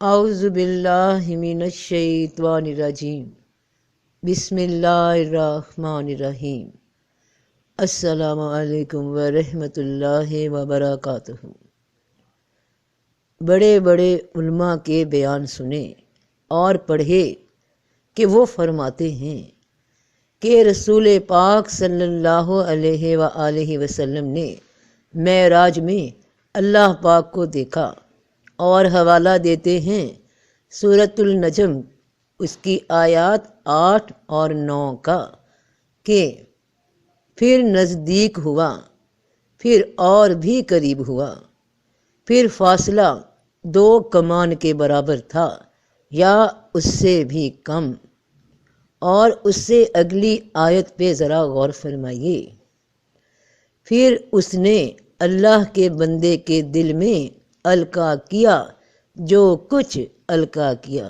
اعوذ باللہ من الشیطان الرجیم، بسم اللہ الرحمن الرحیم۔ السلام علیکم ورحمۃ اللہ وبرکاتہ۔ بڑے بڑے علماء کے بیان سنیں اور پڑھے کہ وہ فرماتے ہیں کہ رسول پاک صلی اللہ علیہ وآلہ وسلم نے معراج میں اللہ پاک کو دیکھا، اور حوالہ دیتے ہیں سورۃ النجم اس کی آیات 8 اور 9 کا، کہ پھر نزدیک ہوا، پھر اور بھی قریب ہوا، پھر فاصلہ 2 کمان کے برابر تھا یا اس سے بھی کم۔ اور اس سے اگلی آیت پہ ذرا غور فرمائیے۔ پھر اس نے اللہ کے بندے کے دل میں القا کیا جو کچھ القا کیا۔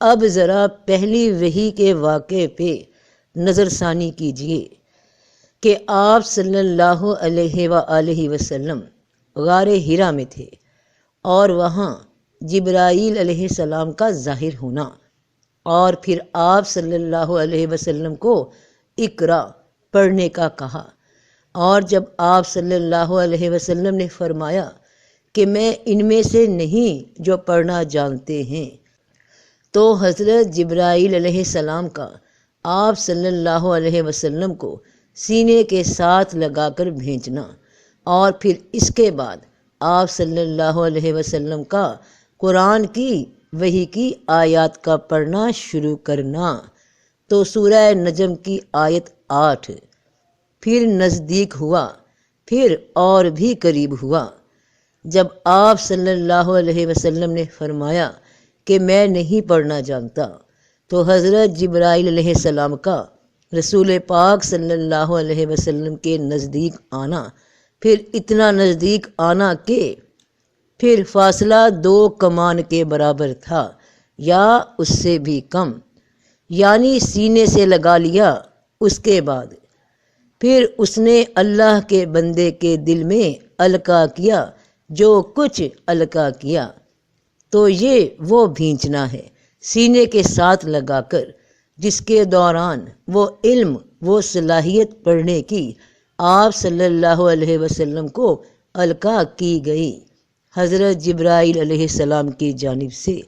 اب ذرا پہلی وحی کے واقعے پہ نظر ثانی کیجیے کہ آپ صلی اللہ علیہ وآلہ وسلم غار حرا میں تھے، اور وہاں جبرائیل علیہ السلام کا ظاہر ہونا، اور پھر آپ صلی اللہ علیہ وسلم کو اقرا پڑھنے کا کہا۔ اور جب آپ صلی اللہ علیہ وسلم نے فرمایا کہ میں ان میں سے نہیں جو پڑھنا جانتے ہیں، تو حضرت جبرائیل علیہ السلام کا آپ صلی اللہ علیہ وسلم کو سینے کے ساتھ لگا کر بھیجنا، اور پھر اس کے بعد آپ صلی اللہ علیہ وسلم کا قرآن کی وحی کی آیات کا پڑھنا شروع کرنا۔ تو سورہ نجم کی آیت 8، پھر نزدیک ہوا، پھر اور بھی قریب ہوا۔ جب آپ صلی اللہ علیہ وسلم نے فرمایا کہ میں نہیں پڑھنا جانتا، تو حضرت جبرائیل علیہ السلام کا رسول پاک صلی اللہ علیہ وسلم کے نزدیک آنا، پھر اتنا نزدیک آنا کہ پھر فاصلہ 2 کمان کے برابر تھا یا اس سے بھی کم، یعنی سینے سے لگا لیا۔ اس کے بعد پھر اس نے اللہ کے بندے کے دل میں القا کیا جو کچھ القا کیا۔ تو یہ وہ بھینچنا ہے سینے کے ساتھ لگا کر، جس کے دوران وہ علم، وہ صلاحیت پڑھنے کی آپ صلی اللہ علیہ وسلم کو القا کی گئی حضرت جبرائیل علیہ السلام کی جانب سے۔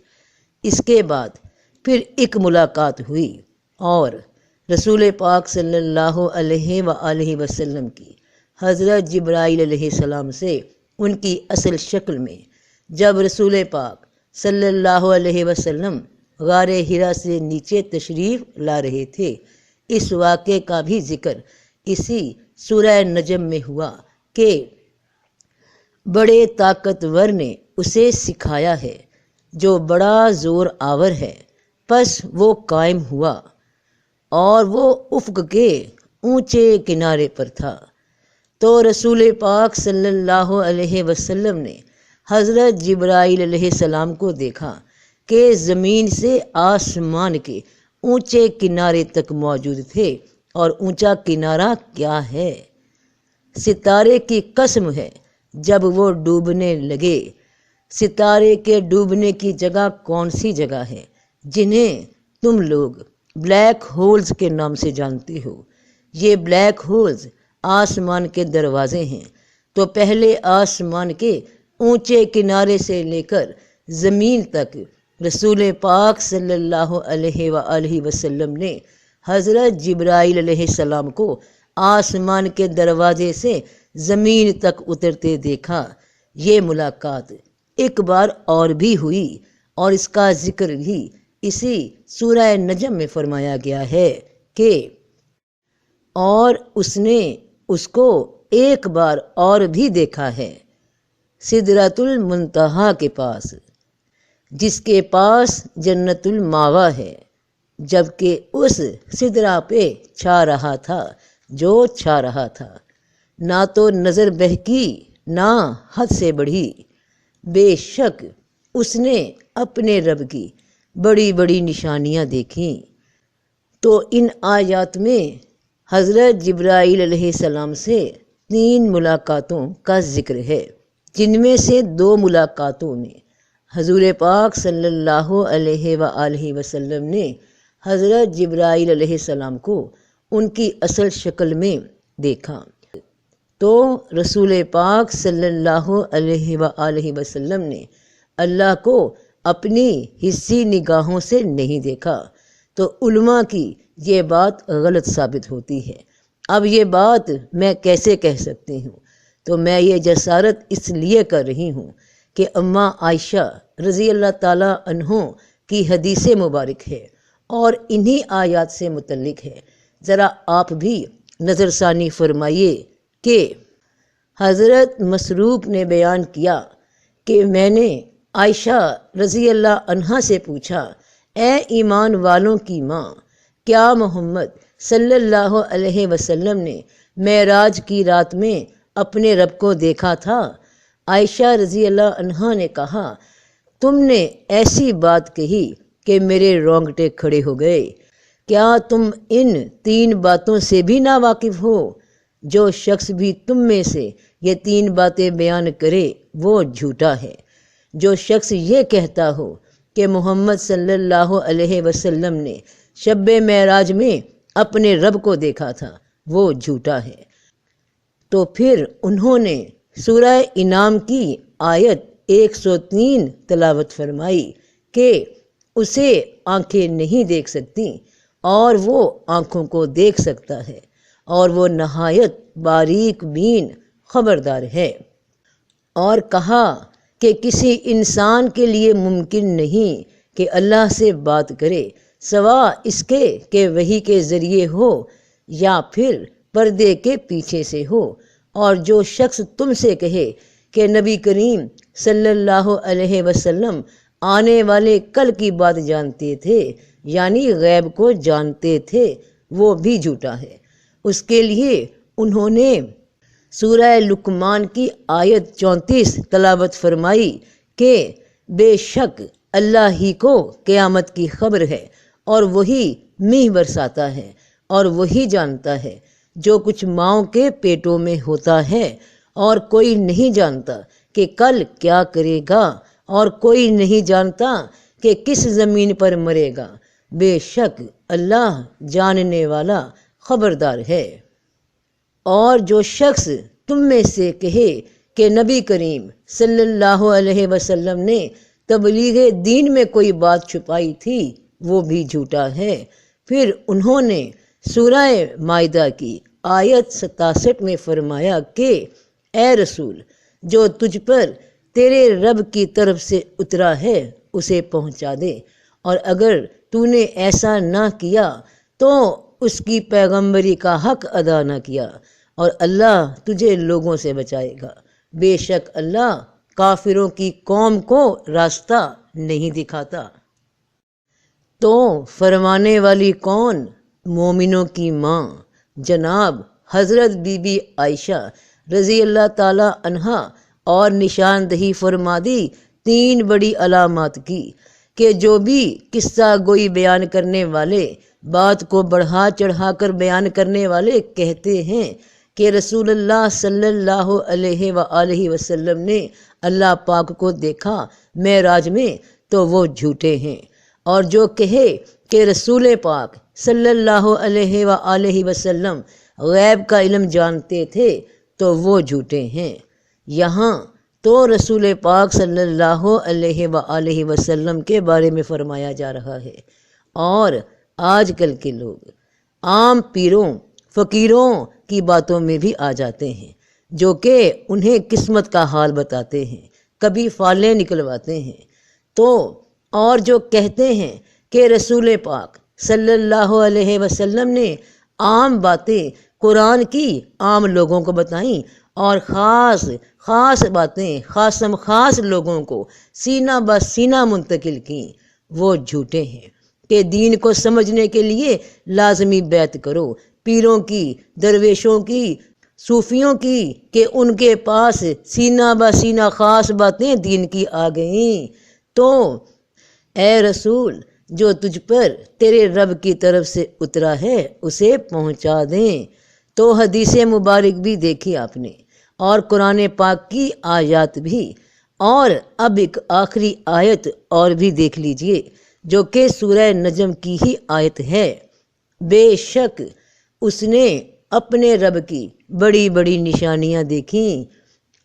اس کے بعد پھر ایک ملاقات ہوئی، اور رسول پاک صلی اللہ علیہ وآلہ وسلم کی حضرت جبرائیل علیہ السلام سے ان کی اصل شکل میں جب رسول پاک صلی اللہ علیہ وسلم غار حرا سے نیچے تشریف لا رہے تھے، اس واقعے کا بھی ذکر اسی سورہ نجم میں ہوا کہ بڑے طاقتور نے اسے سکھایا ہے جو بڑا زور آور ہے، پس وہ قائم ہوا، اور وہ افق کے اونچے کنارے پر تھا۔ تو رسول پاک صلی اللہ علیہ وسلم نے حضرت جبرائیل علیہ السلام کو دیکھا کہ زمین سے آسمان کے اونچے کنارے تک موجود تھے۔ اور اونچا کنارہ کیا ہے؟ ستارے کی قسم ہے جب وہ ڈوبنے لگے۔ ستارے کے ڈوبنے کی جگہ کون سی جگہ ہے جنہیں تم لوگ بلیک ہولز کے نام سے جانتے ہو؟ یہ بلیک ہولز آسمان کے دروازے ہیں۔ تو پہلے آسمان کے اونچے کنارے سے لے کر زمین تک رسول پاک صلی اللہ علیہ وآلہ وسلم نے حضرت جبرائیل علیہ السلام کو آسمان کے دروازے سے زمین تک اترتے دیکھا۔ یہ ملاقات ایک بار اور بھی ہوئی، اور اس کا ذکر بھی اسی سورہ نجم میں فرمایا گیا ہے کہ اور اس نے اس کو ایک بار اور بھی دیکھا ہے سدرۃ المنتہا کے پاس، جس کے پاس جنت الماوا ہے، جبکہ اس سدرہ پہ چھا رہا تھا جو چھا رہا تھا۔ نہ تو نظر بہکی نہ حد سے بڑھی، بے شک اس نے اپنے رب کی بڑی بڑی نشانیاں دیکھیں۔ تو ان آیات میں حضرت جبرائیل علیہ السلام سے 3 ملاقاتوں کا ذکر ہے، جن میں سے 2 ملاقاتوں میں حضور پاک صلی اللہ علیہ وآلہ وسلم نے حضرت جبرائیل علیہ السلام کو ان کی اصل شکل میں دیکھا تو رسول پاک صلی اللہ علیہ وآلہ وسلم نے اللہ کو اپنی حسی نگاہوں سے نہیں دیکھا، تو علماء کی یہ بات غلط ثابت ہوتی ہے۔ اب یہ بات میں کیسے کہہ سکتی ہوں؟ تو میں یہ جسارت اس لیے کر رہی ہوں کہ اماں عائشہ رضی اللہ تعالیٰ عنہ کی حدیث مبارک ہے اور انہی آیات سے متعلق ہے۔ ذرا آپ بھی نظر ثانی فرمائیے کہ حضرت مسروق نے بیان کیا کہ میں نے عائشہ رضی اللہ عنہا سے پوچھا، اے ایمان والوں کی ماں، کیا محمد صلی اللہ علیہ وسلم نے معراج کی رات میں اپنے رب کو دیکھا تھا؟ عائشہ رضی اللہ عنہا نے کہا، تم نے ایسی بات کہی کہ میرے رونگٹے کھڑے ہو گئے۔ کیا تم ان 3 باتوں سے بھی ناواقف ہو؟ جو شخص بھی تم میں سے یہ 3 باتیں بیان کرے وہ جھوٹا ہے۔ جو شخص یہ کہتا ہو کہ محمد صلی اللہ علیہ وسلم نے شب معراج میں اپنے رب کو دیکھا تھا وہ جھوٹا ہے۔ تو پھر انہوں نے سورہ انعام کی آیت 103 تلاوت فرمائی کہ اسے آنکھیں نہیں دیکھ سکتی اور وہ آنکھوں کو دیکھ سکتا ہے اور وہ نہایت باریک بین خبردار ہے، اور کہا کہ کسی انسان کے لیے ممکن نہیں کہ اللہ سے بات کرے سوا اس کے کہ وحی کے ذریعے ہو یا پھر پردے کے پیچھے سے ہو۔ اور جو شخص تم سے کہے کہ نبی کریم صلی اللہ علیہ وسلم آنے والے کل کی بات جانتے تھے یعنی غیب کو جانتے تھے وہ بھی جھوٹا ہے۔ اس کے لیے انہوں نے سورہ لقمان کی آیت 34 تلاوت فرمائی کہ بے شک اللہ ہی کو قیامت کی خبر ہے اور وہی میہ برساتا ہے اور وہی جانتا ہے جو کچھ ماؤں کے پیٹوں میں ہوتا ہے، اور کوئی نہیں جانتا کہ کل کیا کرے گا اور کوئی نہیں جانتا کہ کس زمین پر مرے گا، بے شک اللہ جاننے والا خبردار ہے۔ اور جو شخص تم میں سے کہے کہ نبی کریم صلی اللہ علیہ وسلم نے تبلیغ دین میں کوئی بات چھپائی تھی وہ بھی جھوٹا ہے۔ پھر انہوں نے سورہ مائدہ کی آیت 67 میں فرمایا کہ اے رسول، جو تجھ پر تیرے رب کی طرف سے اترا ہے اسے پہنچا دے، اور اگر تو نے ایسا نہ کیا تو اس کی پیغمبری کا حق ادا نہ کیا، اور اللہ تجھے لوگوں سے بچائے گا۔ بے شک اللہ کافروں کی قوم کو راستہ نہیں دکھاتا۔ تو فرمانے والی کون؟ مومنوں کی ماں جناب حضرت بی بی عائشہ رضی اللہ تعالی عنہا، اور نشاندہی فرما دی 3 بڑی علامات کی کہ جو بھی قصہ گوئی بیان کرنے والے، بات کو بڑھا چڑھا کر بیان کرنے والے کہتے ہیں کہ رسول اللہ صلی اللہ علیہ وآلہ وسلم نے اللہ پاک کو دیکھا معراج میں، تو وہ جھوٹے ہیں۔ اور جو کہے کہ رسول پاک صلی اللہ علیہ وآلہ وسلم غیب کا علم جانتے تھے تو وہ جھوٹے ہیں۔ یہاں تو رسول پاک صلی اللہ علیہ وآلہ وسلم کے بارے میں فرمایا جا رہا ہے، اور آج کل کے لوگ عام پیروں فقیروں کی باتوں میں بھی آ جاتے ہیں جو کہ انہیں قسمت کا حال بتاتے ہیں، کبھی فالیں نکلواتے ہیں۔ تو اور جو کہتے ہیں کہ رسول پاک صلی اللہ علیہ وسلم نے عام باتیں قرآن کی عام لوگوں کو بتائیں اور خاص باتیں خاص لوگوں کو سینہ بہ سینہ منتقل کیں، وہ جھوٹے ہیں۔ کہ دین کو سمجھنے کے لیے لازمی بیعت کرو پیروں کی، درویشوں کی، صوفیوں کی، کہ ان کے پاس سینہ بہ سینہ خاص باتیں دین کی آ گئیں۔ تو اے رسول، جو تجھ پر تیرے رب کی طرف سے اترا ہے اسے پہنچا دیں۔ تو حدیث مبارک بھی دیکھی آپ نے، اور قرآن پاک کی آیات بھی، اور اب ایک آخری آیت اور بھی دیکھ لیجئے جو کہ سورہ نجم کی ہی آیت ہے۔ بے شک اس نے اپنے رب کی بڑی بڑی نشانیاں دیکھیں۔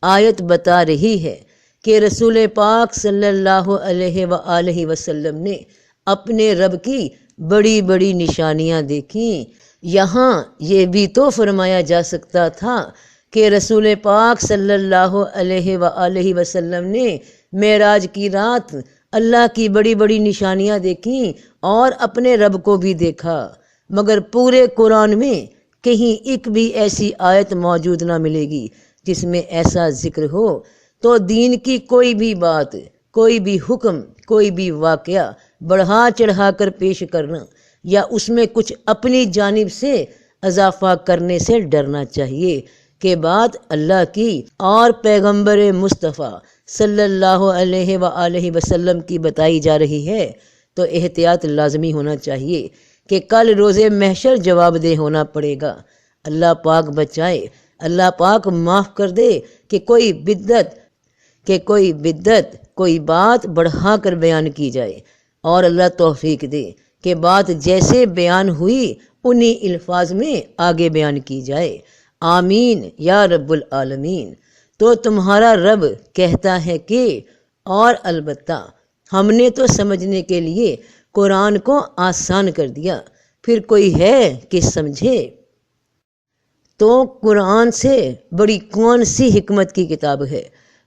آیت بتا رہی ہے کہ رسول پاک صلی اللہ علیہ وآلہ وسلم نے اپنے رب کی بڑی بڑی نشانیاں دیکھیں۔ یہاں یہ بھی تو فرمایا جا سکتا تھا کہ رسول پاک صلی اللہ علیہ وآلہ وسلم نے معراج کی رات اللہ کی بڑی بڑی نشانیاں دیکھیں اور اپنے رب کو بھی دیکھا، مگر پورے قرآن میں کہیں ایک بھی ایسی آیت موجود نہ ملے گی جس میں ایسا ذکر ہو۔ تو دین کی کوئی بھی بات، کوئی بھی حکم، کوئی بھی واقعہ بڑھا چڑھا کر پیش کرنا یا اس میں کچھ اپنی جانب سے اضافہ کرنے سے ڈرنا چاہیے کہ بات اللہ کی اور پیغمبر مصطفیٰ صلی اللہ علیہ وآلہ وسلم کی بتائی جا رہی ہے تو احتیاط لازمی ہونا چاہیے کہ کل روز محشر جواب دہ ہونا پڑے گا۔ اللہ پاک بچائے، اللہ پاک معاف کر دے کہ کوئی بدعت کوئی بات بڑھا کر بیان کی جائے، اور اللہ توفیق دے کہ بات جیسے بیان ہوئی انہی الفاظ میں آگے بیان کی جائے۔ آمین یا رب العالمین۔ تو تمہارا رب کہتا ہے کہ اور البتہ ہم نے تو سمجھنے کے لیے قرآن کو آسان کر دیا، پھر کوئی ہے کہ سمجھے؟ تو قرآن سے بڑی کون سی حکمت کی کتاب ہے؟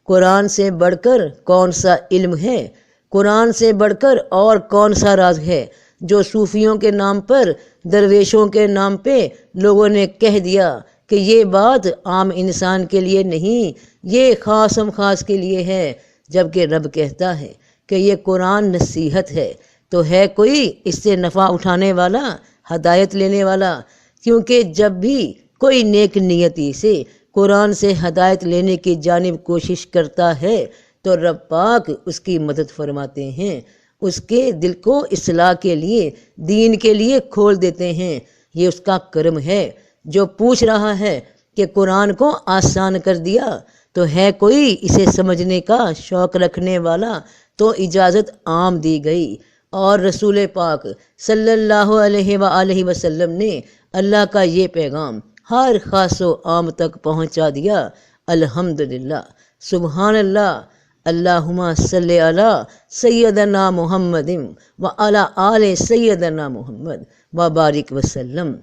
قرآن سے بڑھ کر کون سا علم ہے؟ قرآن سے بڑھ کر اور کون سا راز ہے جو صوفیوں کے نام پر، درویشوں کے نام پہ لوگوں نے کہہ دیا کہ یہ بات عام انسان کے لیے نہیں، یہ خاصم خاص کے لیے ہے، جبکہ رب کہتا ہے کہ یہ قرآن نصیحت ہے۔ تو ہے کوئی اس سے نفع اٹھانے والا، ہدایت لینے والا؟ کیونکہ جب بھی کوئی نیک نیتی سے قرآن سے ہدایت لینے کی جانب کوشش کرتا ہے تو رب پاک اس کی مدد فرماتے ہیں، اس کے دل کو اصلاح کے لیے، دین کے لیے کھول دیتے ہیں۔ یہ اس کا کرم ہے۔ جو پوچھ رہا ہے کہ قرآن کو آسان کر دیا تو ہے کوئی اسے سمجھنے کا شوق رکھنے والا؟ تو اجازت عام دی گئی، اور رسول پاک صلی اللہ علیہ وآلہ وسلم نے اللہ کا یہ پیغام ہر خاص و عام تک پہنچا دیا۔ الحمدللہ، سبحان اللہ، اللہم صلی علی سیدنا محمد وعلی آل سیدنا محمد وبارک وسلم۔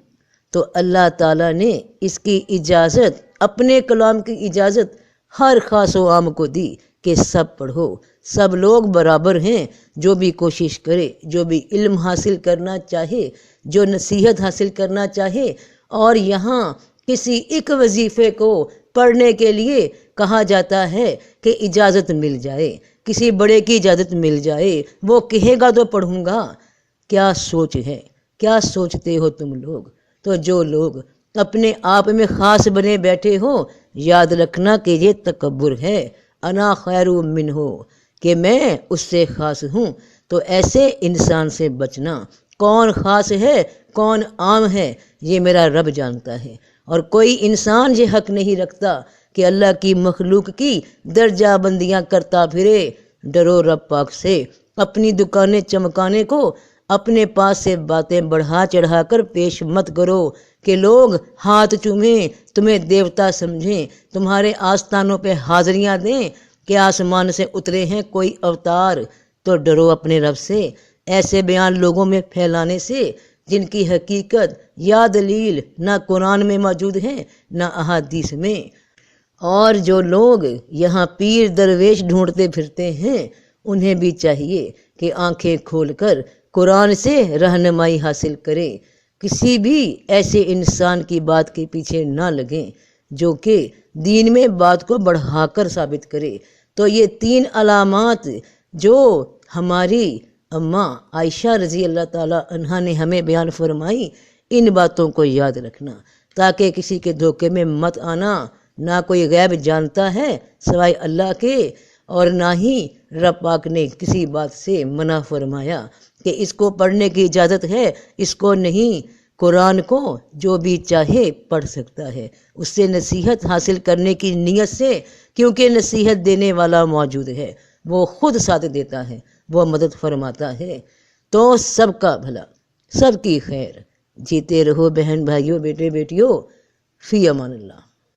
تو اللہ تعالیٰ نے اس کی اجازت، اپنے کلام کی اجازت ہر خاص و عام کو دی کہ سب پڑھو، سب لوگ برابر ہیں۔ جو بھی کوشش کرے، جو بھی علم حاصل کرنا چاہے، جو نصیحت حاصل کرنا چاہے، اور یہاں کسی ایک وظیفے کو پڑھنے کے لیے کہا جاتا ہے کہ اجازت مل جائے، کسی بڑے کی اجازت مل جائے، وہ کہے گا تو پڑھوں گا۔ کیا سوچ ہے، کیا سوچتے ہو تم لوگ؟ تو جو لوگ اپنے آپ میں خاص بنے بیٹھے ہو، یاد رکھنا کہ یہ تکبر ہے۔ انا خیر منہ، کہ میں اس سے خاص ہوں۔ تو ایسے انسان سے بچنا، کون خاص ہے کون عام ہے یہ میرا رب جانتا ہے، اور کوئی انسان یہ حق نہیں رکھتا کہ اللہ کی مخلوق کی درجہ بندیاں کرتا پھرے۔ ڈرو رب پاک سے، اپنی دکانیں چمکانے کو اپنے پاس سے باتیں بڑھا چڑھا کر پیش مت کرو کہ لوگ ہاتھ چومیں، تمہیں دیوتا سمجھیں، تمہارے آستانوں پہ حاضریاں دیں کہ آسمان سے اترے ہیں کوئی اوتار۔ تو ڈرو اپنے رب سے ایسے بیان لوگوں میں پھیلانے سے جن کی حقیقت یا دلیل نہ قرآن میں موجود ہے نہ احادیث میں۔ اور جو لوگ یہاں پیر درویش ڈھونڈتے پھرتے ہیں، انہیں بھی چاہیے کہ آنکھیں کھول کر قرآن سے رہنمائی حاصل کرے، کسی بھی ایسے انسان کی بات کے پیچھے نہ لگیں جو کہ دین میں بات کو بڑھا کر ثابت کرے۔ تو یہ 3 علامات جو ہماری اماں عائشہ رضی اللہ تعالیٰ عنہا نے ہمیں بیان فرمائی، ان باتوں کو یاد رکھنا تاکہ کسی کے دھوکے میں مت آنا۔ نہ کوئی غیب جانتا ہے سوائے اللہ کے، اور نہ ہی رب پاک نے کسی بات سے منع فرمایا کہ اس کو پڑھنے کی اجازت ہے، اس کو نہیں۔ قرآن کو جو بھی چاہے پڑھ سکتا ہے، اس سے نصیحت حاصل کرنے کی نیت سے، کیونکہ نصیحت دینے والا موجود ہے، وہ خود ساتھ دیتا ہے، وہ مدد فرماتا ہے، تو سب کا بھلا، سب کی خیر۔ جیتے رہو بہن بھائیوں، بیٹے بیٹیوں، فی امان اللہ۔